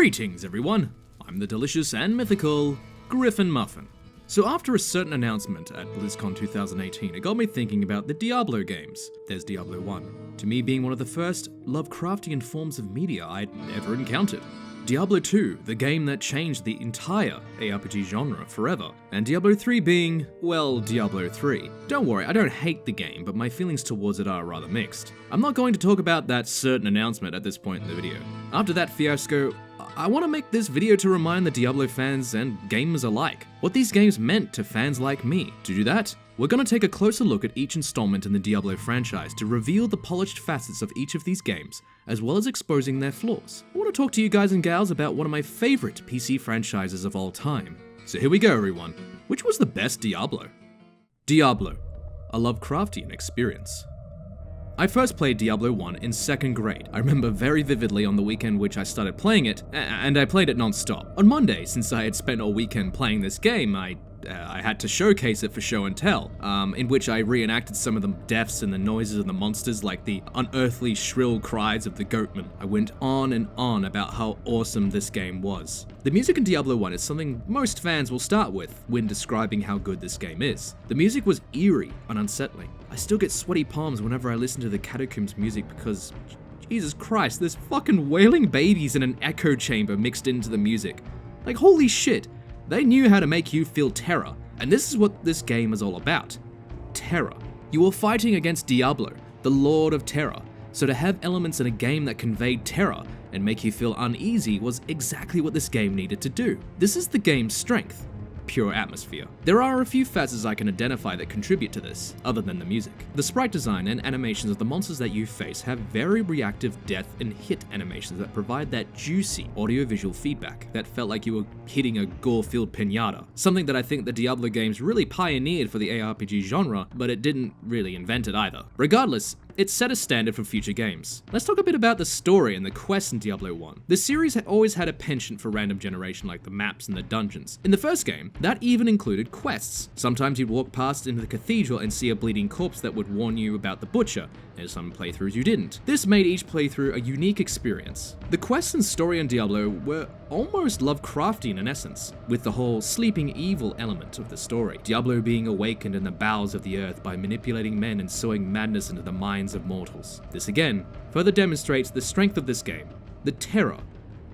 Greetings everyone, I'm the delicious and mythical Griffin Muffin. So after a certain announcement at Blizzcon 2018, it got me thinking about the Diablo games. There's Diablo 1, to me being one of the first Lovecraftian forms of media I'd ever encountered. Diablo II, the game that changed the entire ARPG genre forever, and Diablo III being, well, Diablo III. Don't worry, I don't hate the game, but my feelings towards it are rather mixed. I'm not going to talk about that certain announcement at this point in the video. After that fiasco, I want to make this video to remind the Diablo fans and gamers alike what these games meant to fans like me. To do that, we're going to take a closer look at each installment in the Diablo franchise to reveal the polished facets of each of these games, as well as exposing their flaws. I want to talk to you guys and gals about one of my favorite PC franchises of all time. So here we go everyone, which was the best Diablo? Diablo, a Lovecraftian experience. I first played Diablo 1 in 2nd grade. I remember very vividly on the weekend which I started playing it, and I played it non-stop. On Monday, since I had spent all weekend playing this game, I had to showcase it for show and tell, in which I reenacted some of the deaths and the noises of the monsters, like the unearthly shrill cries of the goatmen. I went on and on about how awesome this game was. The music in Diablo 1 is something most fans will start with when describing how good this game is. The music was eerie and unsettling. I still get sweaty palms whenever I listen to the Catacombs music because, Jesus Christ, there's fucking wailing babies in an echo chamber mixed into the music. Like, holy shit. They knew how to make you feel terror, and this is what this game is all about. Terror. You were fighting against Diablo, the Lord of Terror, so to have elements in a game that conveyed terror and make you feel uneasy was exactly what this game needed to do. This is the game's strength. Pure atmosphere. There are a few facets I can identify that contribute to this, other than the music. The sprite design and animations of the monsters that you face have very reactive death and hit animations that provide that juicy audio-visual feedback that felt like you were hitting a gore-filled pinata. Something that I think the Diablo games really pioneered for the ARPG genre, but it didn't really invent it either. Regardless, it set a standard for future games. Let's talk a bit about the story and the quests in Diablo 1. The series had always had a penchant for random generation like the maps and the dungeons. In the first game, that even included quests. Sometimes you'd walk past into the cathedral and see a bleeding corpse that would warn you about the butcher, and some playthroughs you didn't. This made each playthrough a unique experience. The quests and story in Diablo were almost Lovecraftian in essence, with the whole sleeping evil element of the story. Diablo being awakened in the bowels of the earth by manipulating men and sowing madness into the minds of mortals. This again further demonstrates the strength of this game, the terror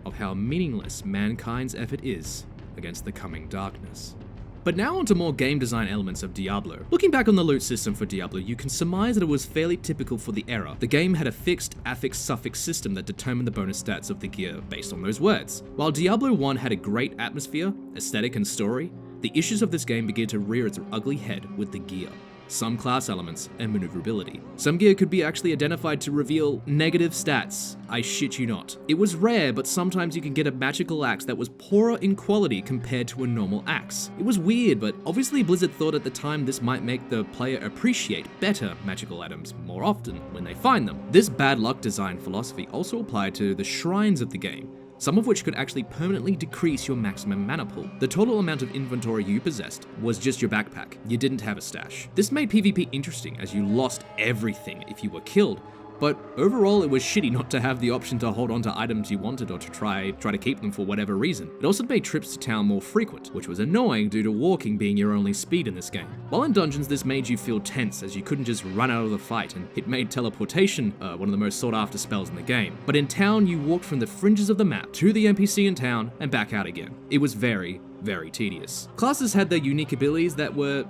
of how meaningless mankind's effort is against the coming darkness. But now onto more game design elements of Diablo. Looking back on the loot system for Diablo, you can surmise that it was fairly typical for the era. The game had a fixed affix-suffix system that determined the bonus stats of the gear based on those words. While Diablo 1 had a great atmosphere, aesthetic, and story, the issues of this game began to rear its ugly head with the gear. Some class elements, and maneuverability. Some gear could be actually identified to reveal negative stats. I shit you not. It was rare, but sometimes you can get a magical axe that was poorer in quality compared to a normal axe. It was weird, but obviously Blizzard thought at the time this might make the player appreciate better magical items more often when they find them. This bad luck design philosophy also applied to the shrines of the game, some of which could actually permanently decrease your maximum mana pool. The total amount of inventory you possessed was just your backpack. You didn't have a stash. This made PvP interesting as you lost everything if you were killed, but overall it was shitty not to have the option to hold on to items you wanted or to try to keep them for whatever reason. It also made trips to town more frequent, which was annoying due to walking being your only speed in this game. While in dungeons, this made you feel tense as you couldn't just run out of the fight, and it made teleportation one of the most sought after spells in the game. But in town, you walked from the fringes of the map to the NPC in town and back out again. It was very, very tedious. Classes had their unique abilities that were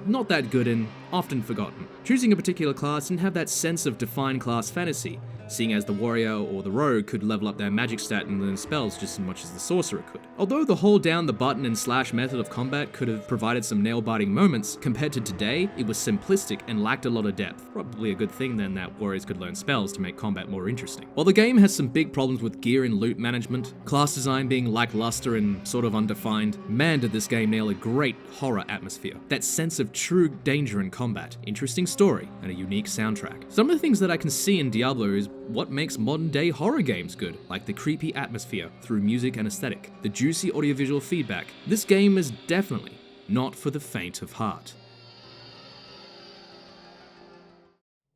not that good and often forgotten. Choosing a particular class didn't have that sense of defined class fantasy, seeing as the warrior or the rogue could level up their magic stat and learn spells just as much as the sorcerer could. Although the hold down the button and slash method of combat could have provided some nail-biting moments, compared to today, it was simplistic and lacked a lot of depth. Probably a good thing then that warriors could learn spells to make combat more interesting. While the game has some big problems with gear and loot management, class design being lackluster and sort of undefined, man did this game nail a great horror atmosphere. That sense of true danger in combat, interesting story, and a unique soundtrack. Some of the things that I can see in Diablo is what makes modern day horror games good, like the creepy atmosphere through music and aesthetic, the juicy audiovisual feedback. This game is definitely not for the faint of heart.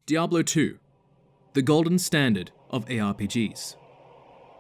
Diablo II, the golden standard of ARPGs.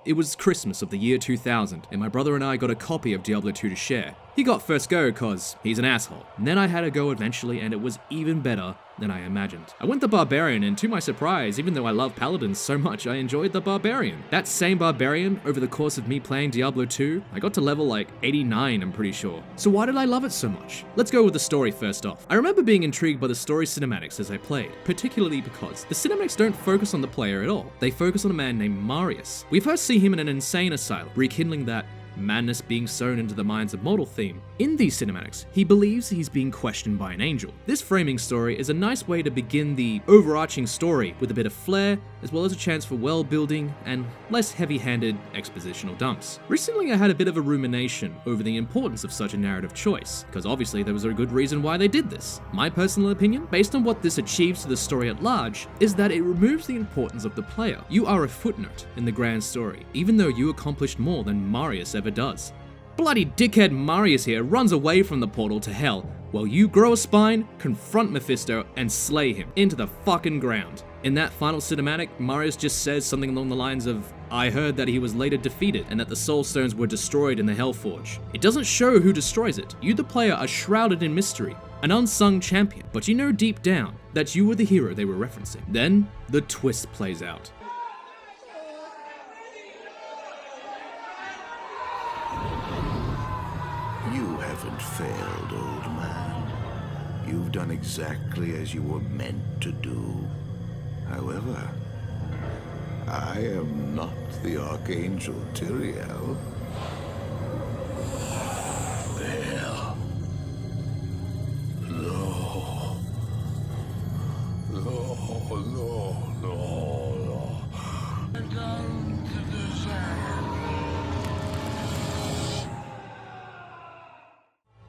It was Christmas of the year 2000, and my brother and I got a copy of Diablo 2 to share. He got first go cause he's an asshole. And then I had a go eventually, and it was even better than I imagined. I went the Barbarian, and to my surprise, even though I love Paladins so much, I enjoyed the Barbarian. That same Barbarian, over the course of me playing Diablo 2, I got to level like 89, I'm pretty sure. So why did I love it so much? Let's go with the story first off. I remember being intrigued by the story cinematics as I played, particularly because the cinematics don't focus on the player at all. They focus on a man named Marius. We first see him in an insane asylum, rekindling that madness being sown into the minds of mortal theme. In these cinematics, he believes he's being questioned by an angel. This framing story is a nice way to begin the overarching story with a bit of flair, as well as a chance for world building and less heavy-handed expositional dumps. Recently I had a bit of a rumination over the importance of such a narrative choice, because obviously there was a good reason why they did this. My personal opinion, based on what this achieves to the story at large, is that it removes the importance of the player. You are a footnote in the grand story, even though you accomplished more than Marius ever does. Bloody dickhead Marius here runs away from the portal to hell, while you grow a spine, confront Mephisto, and slay him into the fucking ground. In that final cinematic, Marius just says something along the lines of, "I heard that he was later defeated and that the soul stones were destroyed in the Hellforge." It doesn't show who destroys it. You, the player, are shrouded in mystery, an unsung champion, but you know deep down that you were the hero they were referencing. Then, the twist plays out. You haven't failed, old man. You've done exactly as you were meant to do. However, I am not the Archangel Tyrael. There. No. No, no, no, no. Down to the sand.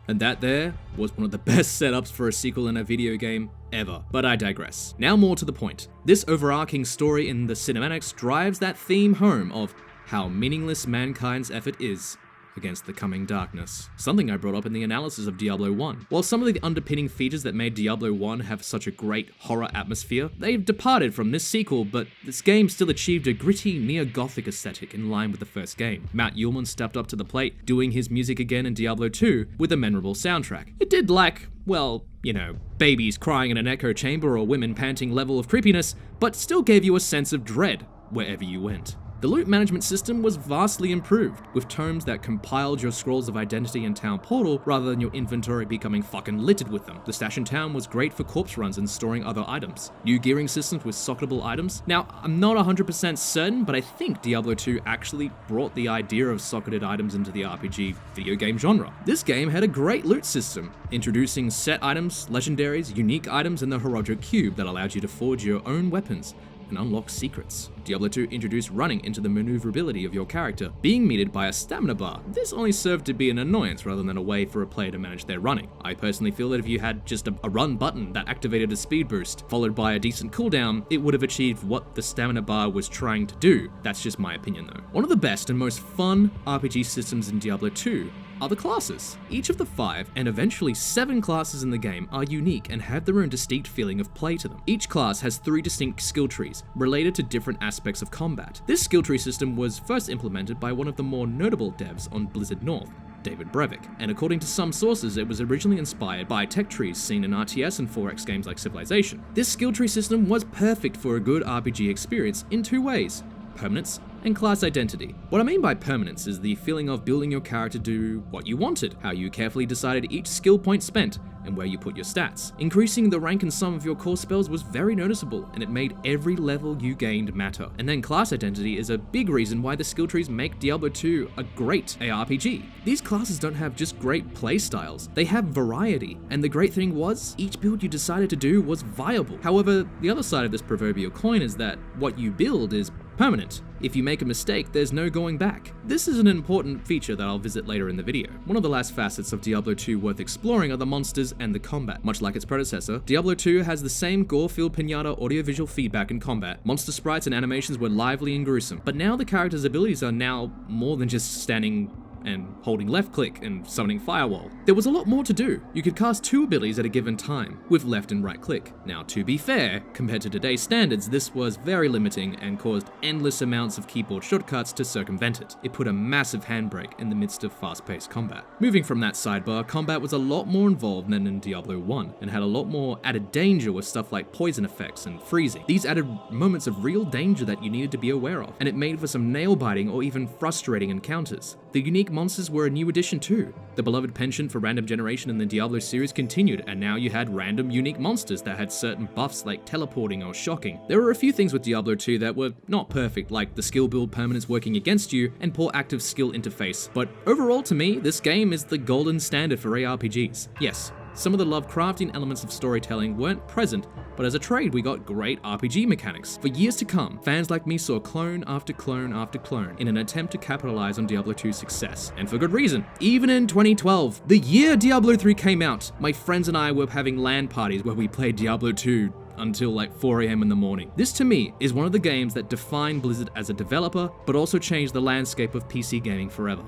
And that there was one of the best setups for a sequel in a video game ever. But I digress. Now more to the point. This overarching story in the cinematics drives that theme home of how meaningless mankind's effort is against the coming darkness. Something I brought up in the analysis of Diablo 1. While some of the underpinning features that made Diablo 1 have such a great horror atmosphere, they've departed from this sequel, but this game still achieved a gritty neo-gothic aesthetic in line with the first game. Matt Uelmen stepped up to the plate, doing his music again in Diablo 2 with a memorable soundtrack. It did lack, well, you know, babies crying in an echo chamber or women panting level of creepiness, but still gave you a sense of dread wherever you went. The loot management system was vastly improved, with tomes that compiled your scrolls of identity in Town Portal rather than your inventory becoming fucking littered with them. The stash in town was great for corpse runs and storing other items. New gearing systems with socketable items. Now, I'm not 100% certain, but I think Diablo 2 actually brought the idea of socketed items into the RPG video game genre. This game had a great loot system, introducing set items, legendaries, unique items, and the Herodric Cube that allowed you to forge your own weapons and unlock secrets. Diablo 2 introduced running into the maneuverability of your character, being meted by a stamina bar. This only served to be an annoyance rather than a way for a player to manage their running. I personally feel that if you had just a run button that activated a speed boost, followed by a decent cooldown, it would have achieved what the stamina bar was trying to do. That's just my opinion though. One of the best and most fun RPG systems in Diablo 2 are the classes. Each of the 5 and eventually 7 classes in the game are unique and have their own distinct feeling of play to them. Each class has 3 distinct skill trees related to different aspects of combat. This skill tree system was first implemented by one of the more notable devs on Blizzard North, David Brevik, and according to some sources it was originally inspired by tech trees seen in RTS and 4X games like Civilization. This skill tree system was perfect for a good RPG experience in 2 ways: permanence and class identity. What I mean by permanence is the feeling of building your character to do what you wanted, how you carefully decided each skill point spent, and where you put your stats. Increasing the rank and sum of your core spells was very noticeable, and it made every level you gained matter. And then class identity is a big reason why the skill trees make Diablo 2 a great ARPG. These classes don't have just great playstyles, they have variety, and the great thing was, each build you decided to do was viable. However, the other side of this proverbial coin is that what you build is permanent. If you make a mistake, there's no going back. This is an important feature that I'll visit later in the video. One of the last facets of Diablo 2 worth exploring are the monsters and the combat. Much like its predecessor, Diablo 2 has the same gore-filled pinata audiovisual feedback in combat. Monster sprites and animations were lively and gruesome, but now the character's abilities are now more than just standing and holding left click and summoning Firewall. There was a lot more to do. You could cast 2 abilities at a given time, with left and right click. Now, to be fair, compared to today's standards, this was very limiting and caused endless amounts of keyboard shortcuts to circumvent it. It put a massive handbrake in the midst of fast-paced combat. Moving from that sidebar, combat was a lot more involved than in Diablo 1, and had a lot more added danger with stuff like poison effects and freezing. These added moments of real danger that you needed to be aware of, and it made for some nail-biting or even frustrating encounters. The unique monsters were a new addition too. The beloved penchant for random generation in the Diablo series continued, and now you had random unique monsters that had certain buffs like teleporting or shocking. There were a few things with Diablo 2 that were not perfect, like the skill build permanence working against you and poor active skill interface, but overall to me, this game is the golden standard for ARPGs. Yes, some of the Lovecraftian elements of storytelling weren't present, but as a trade, we got great RPG mechanics. For years to come, fans like me saw clone after clone after clone in an attempt to capitalize on Diablo 2's success, and for good reason. Even in 2012, the year Diablo 3 came out, my friends and I were having LAN parties where we played Diablo 2 until like 4 AM in the morning. This to me is one of the games that defined Blizzard as a developer, but also changed the landscape of PC gaming forever.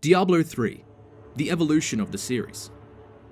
Diablo 3, the evolution of the series.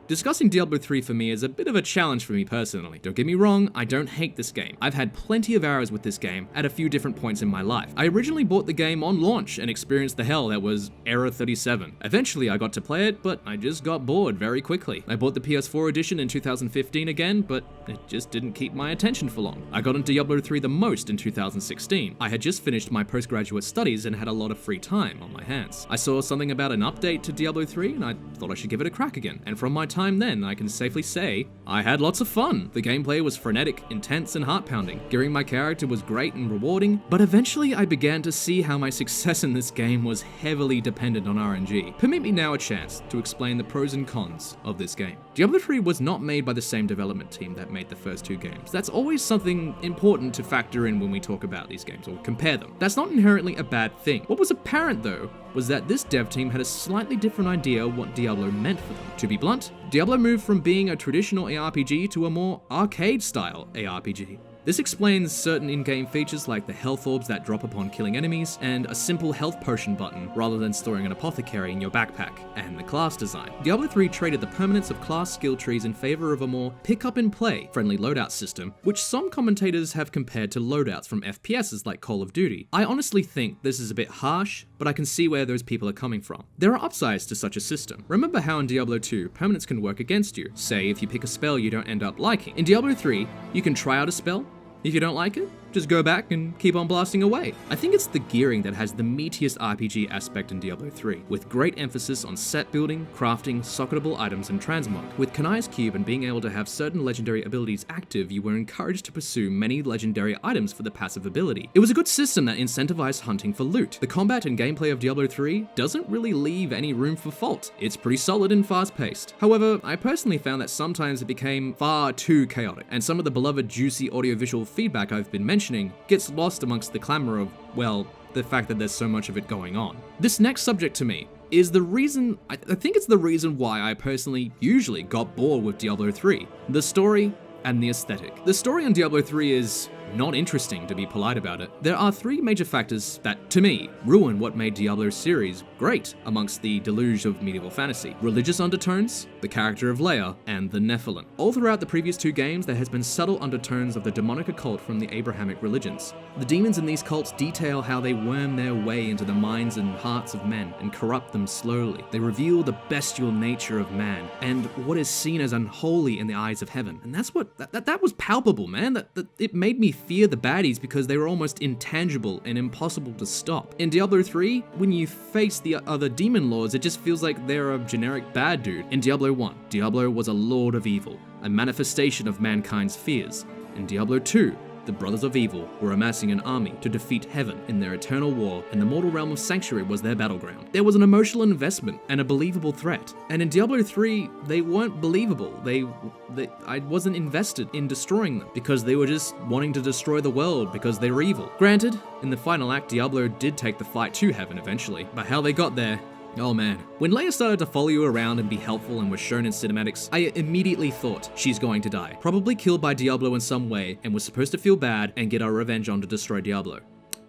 Discussing Diablo 3 for me is a bit of a challenge for me personally. Don't get me wrong, I don't hate this game. I've had plenty of hours with this game at a few different points in my life. I originally bought the game on launch and experienced the hell that was Error 37. Eventually I got to play it, but I just got bored very quickly. I bought the PS4 edition in 2015 again, but it just didn't keep my attention for long. I got into Diablo 3 the most in 2016. I had just finished my postgraduate studies and had a lot of free time on my hands. I saw something about an update to Diablo 3 and I thought I should give it a crack again. And from my time then, I can safely say I had lots of fun. The gameplay was frenetic, intense, and heart-pounding. Gearing my character was great and rewarding, but eventually I began to see how my success in this game was heavily dependent on RNG. Permit me now a chance to explain the pros and cons of this game. Diablo 3 was not made by the same development team that made the first 2 games. That's always something important to factor in when we talk about these games or compare them. That's not inherently a bad thing. What was apparent though was that this dev team had a slightly different idea what Diablo meant for them. To be blunt, Diablo moved from being a traditional ARPG to a more arcade-style ARPG. This explains certain in-game features like the health orbs that drop upon killing enemies, and a simple health potion button rather than storing an apothecary in your backpack, and the class design. Diablo 3 traded the permanence of class skill trees in favor of a more pick-up-and-play friendly loadout system, which some commentators have compared to loadouts from FPSs like Call of Duty. I honestly think this is a bit harsh, but I can see where those people are coming from. There are upsides to such a system. Remember how in Diablo 2, permanence can work against you. Say if you pick a spell you don't end up liking. In Diablo 3, you can try out a spell. If you don't like it, just go back and keep on blasting away. I think it's the gearing that has the meatiest RPG aspect in Diablo 3, with great emphasis on set building, crafting, socketable items, and transmog. With Kanai's Cube and being able to have certain legendary abilities active, you were encouraged to pursue many legendary items for the passive ability. It was a good system that incentivized hunting for loot. The combat and gameplay of Diablo 3 doesn't really leave any room for fault. It's pretty solid and fast-paced. However, I personally found that sometimes it became far too chaotic, and some of the beloved juicy audiovisual feedback I've been mentioning gets lost amongst the clamor of, well, the fact that there's so much of it going on. This next subject to me is the reason, I think it's the reason why I personally usually got bored with Diablo 3. The story and the aesthetic. The story on Diablo 3 is not interesting, to be polite about it. There are 3 major factors that, to me, ruin what made Diablo's series great amongst the deluge of medieval fantasy. Religious undertones, the character of Leia, and the Nephilim. All throughout the previous 2 games, there has been subtle undertones of the demonic occult from the Abrahamic religions. The demons in these cults detail how they worm their way into the minds and hearts of men and corrupt them slowly. They reveal the bestial nature of man and what is seen as unholy in the eyes of heaven. And that's what, that was palpable, man. That it made me fear the baddies because they were almost intangible and impossible to stop. In Diablo 3, when you face the other demon lords, it just feels like they're a generic bad dude. In Diablo 1, Diablo was a lord of evil, a manifestation of mankind's fears. In Diablo 2, the Brothers of Evil were amassing an army to defeat heaven in their eternal war, and the mortal realm of Sanctuary was their battleground. There was an emotional investment and a believable threat. And in Diablo 3, they weren't believable. I wasn't invested in destroying them because they were just wanting to destroy the world because they were evil. Granted, in the final act, Diablo did take the fight to heaven eventually, but how they got there, oh man. When Leia started to follow you around and be helpful and was shown in cinematics, I immediately thought she's going to die. Probably killed by Diablo in some way and was supposed to feel bad and get our revenge on to destroy Diablo.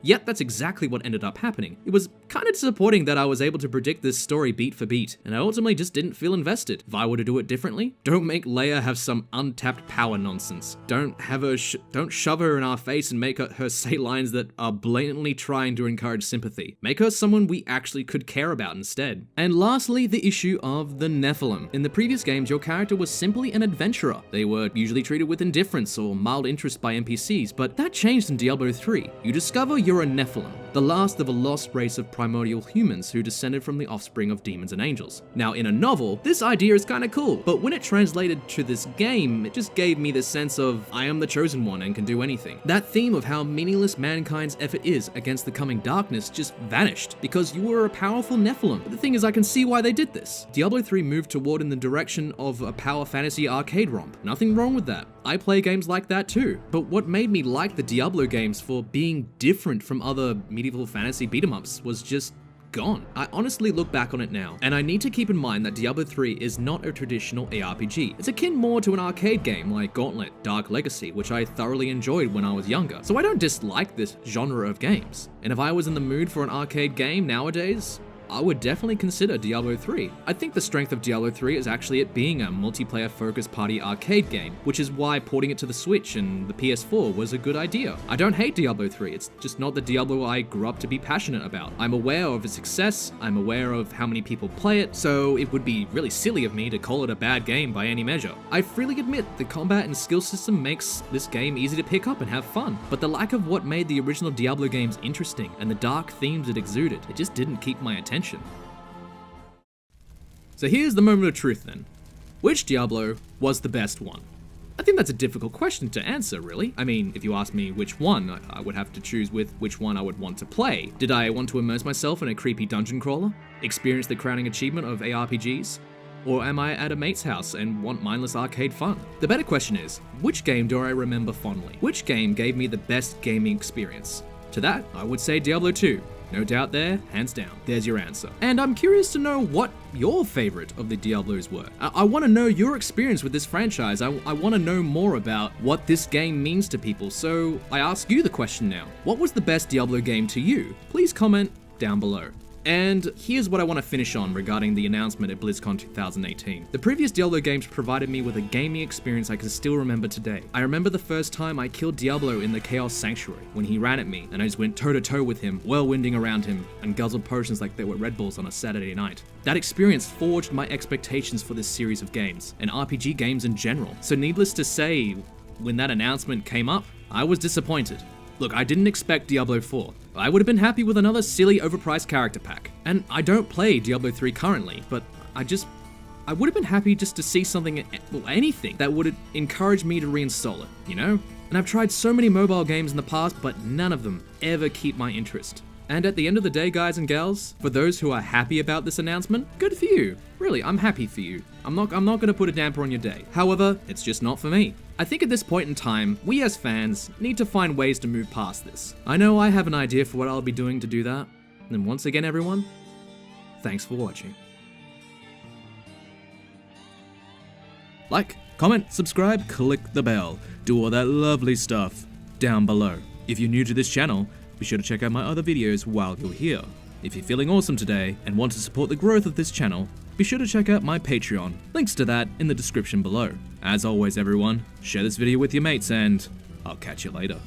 Yet that's exactly what ended up happening. It was kind of disappointing that I was able to predict this story beat for beat, and I ultimately just didn't feel invested. If I were to do it differently, don't make Leia have some untapped power nonsense. Don't have her don't shove her in our face and make her say lines that are blatantly trying to encourage sympathy. Make her someone we actually could care about instead. And lastly, the issue of the Nephilim. In the previous games, your character was simply an adventurer. They were usually treated with indifference or mild interest by NPCs, but that changed in Diablo III. You discover you're a Nephilim, the last of a lost race of primordial humans who descended from the offspring of demons and angels. Now, in a novel, this idea is kinda cool, but when it translated to this game, it just gave me this sense of, I am the chosen one and can do anything. That theme of how meaningless mankind's effort is against the coming darkness just vanished, because you were a powerful Nephilim. But the thing is, I can see why they did this. Diablo III moved toward in the direction of a power fantasy arcade romp. Nothing wrong with that. I play games like that too. But what made me like the Diablo games for being different from other medieval fantasy beat-em-ups was just gone. I honestly look back on it now, and I need to keep in mind that Diablo III is not a traditional ARPG. It's akin more to an arcade game like Gauntlet, Dark Legacy, which I thoroughly enjoyed when I was younger. So I don't dislike this genre of games. And if I was in the mood for an arcade game nowadays, I would definitely consider Diablo 3. I think the strength of Diablo 3 is actually it being a multiplayer-focused party arcade game, which is why porting it to the Switch and the PS4 was a good idea. I don't hate Diablo 3, it's just not the Diablo I grew up to be passionate about. I'm aware of its success, I'm aware of how many people play it, so it would be really silly of me to call it a bad game by any measure. I freely admit the combat and skill system makes this game easy to pick up and have fun, but the lack of what made the original Diablo games interesting and the dark themes it exuded, it just didn't keep my attention. So here's the moment of truth then. Which Diablo was the best one? I think that's a difficult question to answer, really. I mean, if you ask me which one, I would have to choose with which one I would want to play. Did I want to immerse myself in a creepy dungeon crawler? Experience the crowning achievement of ARPGs? Or am I at a mate's house and want mindless arcade fun? The better question is, which game do I remember fondly? Which game gave me the best gaming experience? To that, I would say Diablo II. No doubt there, hands down. There's your answer. And I'm curious to know what your favorite of the Diablos were. I want to know your experience with this franchise. I want to know more about what this game means to people. So I ask you the question now. What was the best Diablo game to you? Please comment down below. And here's what I want to finish on regarding the announcement at Blizzcon 2018. The previous Diablo games provided me with a gaming experience I can still remember today. I remember the first time I killed Diablo in the Chaos Sanctuary, when he ran at me and I just went toe to toe with him, whirlwinding around him, and guzzled potions like they were Red Bulls on a Saturday night. That experience forged my expectations for this series of games, and RPG games in general. So needless to say, when that announcement came up, I was disappointed. Look, I didn't expect Diablo 4. I would have been happy with another silly, overpriced character pack. And I don't play Diablo 3 currently, but I would have been happy just to see something, well, anything that would encourage me to reinstall it, you know? And I've tried so many mobile games in the past, but none of them ever keep my interest. And at the end of the day, guys and gals, for those who are happy about this announcement, good for you. Really, I'm happy for you. I'm not gonna put a damper on your day. However, it's just not for me. I think at this point in time, we as fans need to find ways to move past this. I know I have an idea for what I'll be doing to do that. And once again, everyone, thanks for watching. Like, comment, subscribe, click the bell, do all that lovely stuff down below. If you're new to this channel, be sure to check out my other videos while you're here. If you're feeling awesome today and want to support the growth of this channel, be sure to check out my Patreon. Links to that in the description below. As always everyone, share this video with your mates and I'll catch you later.